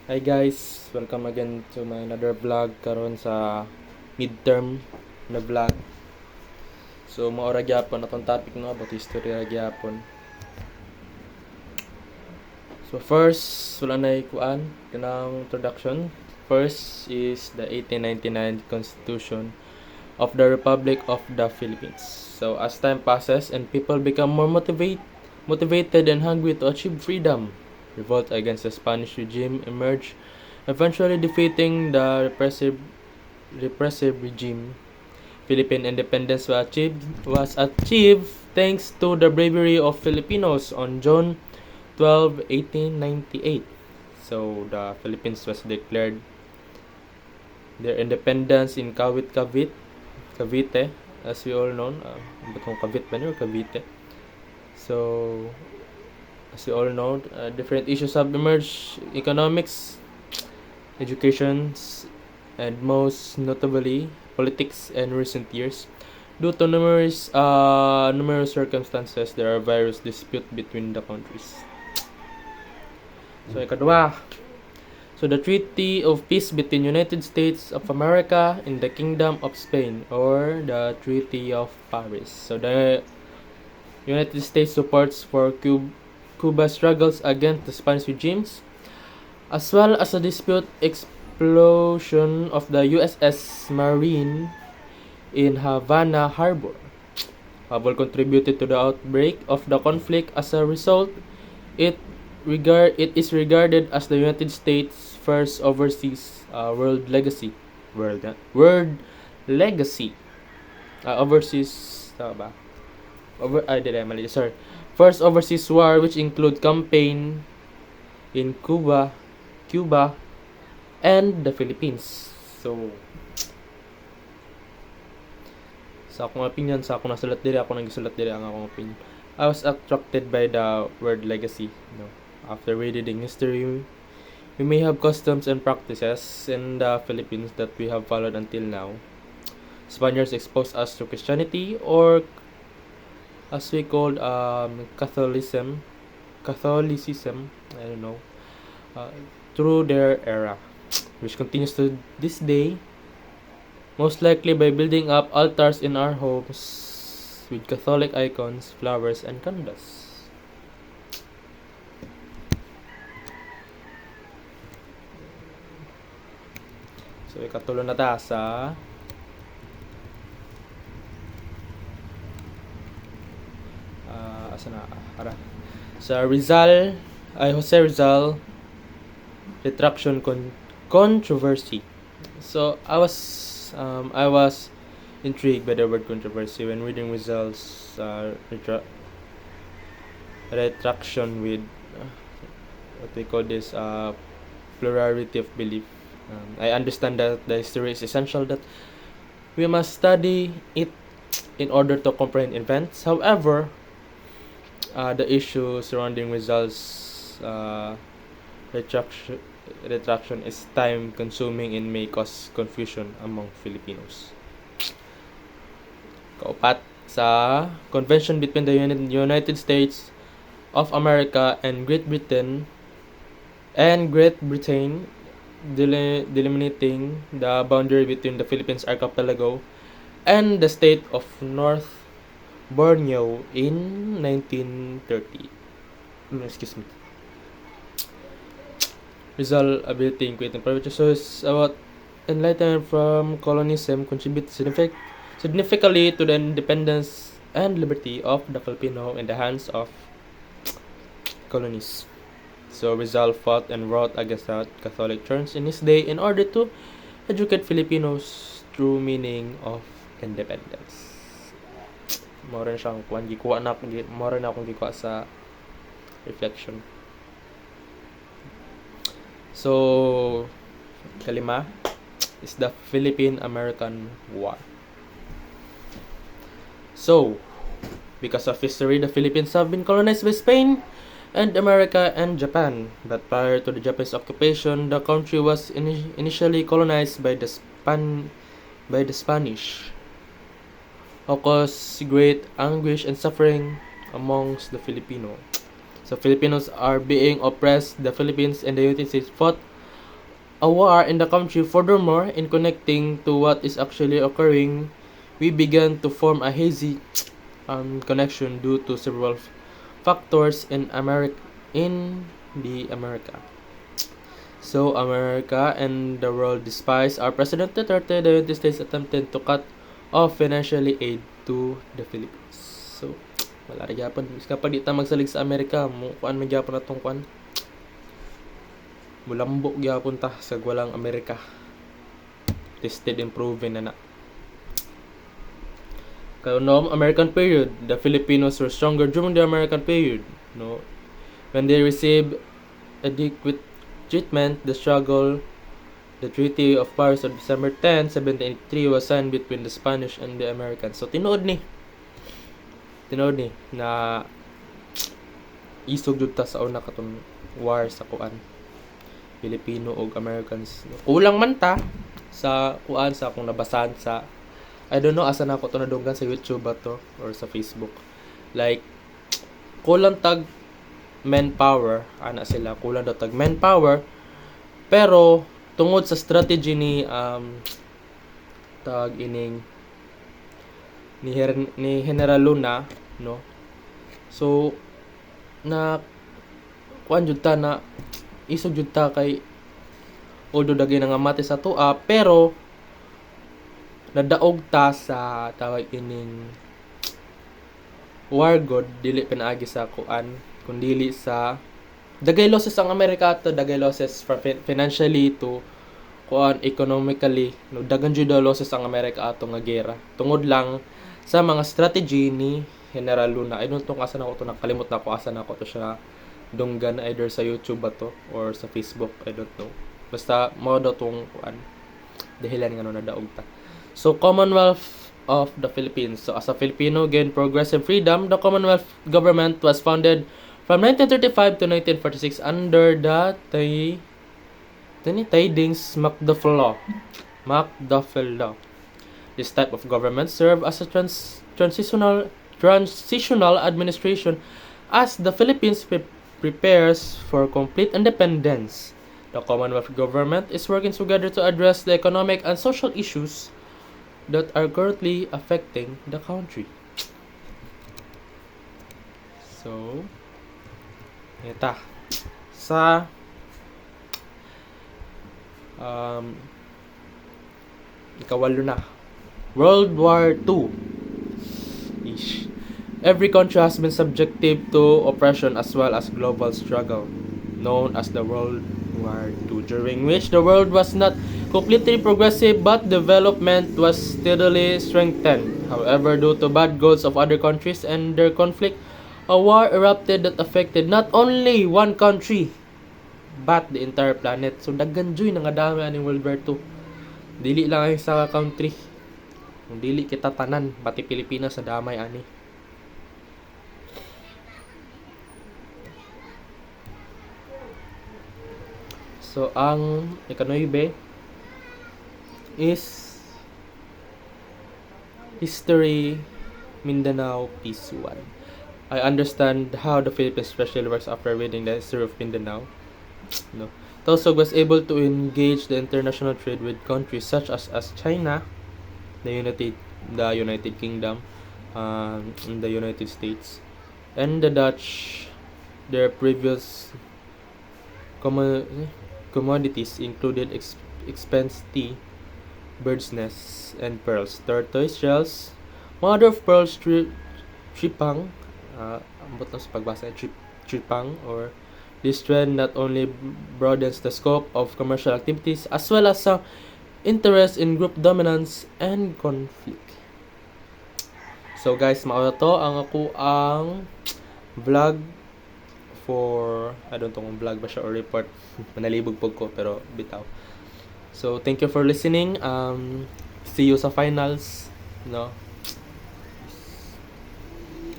Hi guys, welcome again to my another vlog karon sa midterm na vlog. So maora gyapon atong topic no about history ra gyapon. So first, wala na kuan kanang introduction. First is the 1899 Constitution of the Republic of the Philippines. So as time passes and people become more motivated and hungry to achieve freedom, revolt against the Spanish regime emerged, eventually defeating the repressive regime. Philippine independence was achieved thanks to the bravery of Filipinos on June 12, 1898. So the Philippines was declared their independence in Cavite, as we all know. Batong Cavite ba or Cavite? So, as you all know, different issues have emerged: economics, education, and most notably, politics in recent years. Due to numerous circumstances, there are various disputes between the countries. So, ikadwa. So, the Treaty of Peace between United States of America and the Kingdom of Spain, or the Treaty of Paris. So, the United States supports for Cuba's struggles against the Spanish regimes, as well as a dispute explosion of the USS Marine in Havana Harbor. Habol contributed to the outbreak of the conflict. As a result, it is regarded as the United States' first overseas world legacy. World legacy. Overseas ba? Sorry. First overseas war, which include campaign in Cuba, and the Philippines. So, sa akong opinion, sa akong nasulat diri, ako nang gisulat diri ang akong opinion. I was attracted by the word legacy. After reading history, we may have customs and practices in the Philippines that we have followed until now. Spaniards exposed us to Christianity, or as we called Catholicism, I don't know, through their era, which continues to this day, most likely by building up altars in our homes with Catholic icons, flowers, and candles. So, ikatulo na ta sa sa Jose Rizal retraction controversy. So I was intrigued by the word controversy when reading Rizal's retraction with what we call this plurality of belief. I understand that the history is essential, that we must study it in order to comprehend events. However, the issue surrounding Rizal's retraction is time consuming and may cause confusion among Filipinos. Kaupat, sa convention between the United States of America and Great Britain delimiting the boundary between the Philippines archipelago and the state of North Borneo in 1930. Excuse me. Rizal ability in creating private sources about enlightenment from colonialism contribute significantly to the independence and liberty of the Filipino in the hands of colonies. So Rizal fought and wrote against the Catholic Church in his day in order to educate Filipinos through meaning of independence. Mora na siyang mora na akong gikuha sa reflection. So, kalima is the Philippine-American War. So, because of history, the Philippines have been colonized by Spain and America and Japan. But prior to the Japanese occupation, the country was initially colonized by the Spanish, who caused great anguish and suffering amongst the Filipinos. So Filipinos are being oppressed. The Philippines and the United States fought a war in the country. Furthermore, in connecting to what is actually occurring, we began to form a hazy connection due to several factors in the America. So, America and the world despise our President Duterte, the United States attempted to cut off financially aid to the Philippines. So, wala rin gyapon. Kapag di ta magsalig sa Amerika, kuan man gyapon atong kuan. Mulambok gyapon ta sa walang Amerika. Tested and proven na. Kaya noong American period, the Filipinos were stronger during the American period. No, when they received adequate treatment, the Treaty of Paris on December 10, 1783 was signed between the Spanish and the Americans. So tinuod ni na isog jud ta sa una katong war sa kuan Filipino ug Americans. Kulang man ta sa kuan sa akong nabasahan sa I don't know asa na ako to nadunggan sa YouTube ba to or sa Facebook. Like kulang tag manpower, ana sila kulang daw tag manpower, pero tungod sa strategy ni tag ining ni General Luna, no, so na kuan jud ta na isog jud ta kay although dagay nga mati sa tua, pero nadaog ta sa tawag ining war god dili pinaagi sa kuan kundili sa dagay losses ang Amerika to dagay losses financially to kuan economically no dagan jud losses ang Amerika ato nga gera tungod lang sa mga strategy ni General Luna. I don't know asa na ko to nakalimot na ko asa na ko to siya dunggan either sa YouTube ba to or sa Facebook, I don't know, basta mo daw tong kuan dahilan nga no nadaog ta. So Commonwealth of the Philippines. So as a Filipino gained progressive freedom, the Commonwealth government was founded from 1935 to 1946 under the Tidings McDuffie Law. This type of government served as a transitional administration as the Philippines prepares for complete independence. The Commonwealth government is working together to address the economic and social issues that are currently affecting the country. So, ito sa ikawalo na World War II ish. Every country has been subjected to oppression as well as global struggle known as the World War II, during which the world was not completely progressive but development was steadily strengthened. However, due to bad goals of other countries and their conflict, a war erupted that affected not only one country but the entire planet. So daghan joy nga dami aning World War II. Dili lang ang sa country. Kung dili kita tanan, pati Pilipinas sa damay ani. So ang ika-9 is History Mindanao Piece 1. I understand how the Philippines especially works after reading the history of Mindanao. No. Tausug was able to engage the international trade with countries such as China, the United Kingdom, and the United States, and the Dutch. Their previous commodities included expense tea, bird's nests, and pearls, tortoise shells, mother of pearl tripang, ambot lang sa pagbasa, tripang, or this trend not only broadens the scope of commercial activities as well as interest in group dominance and conflict. So guys, mao to ang ako ang vlog for I don't know kung vlog ba siya or report. Manalibog po ko pero bitaw. So thank you for listening. See you sa finals, no.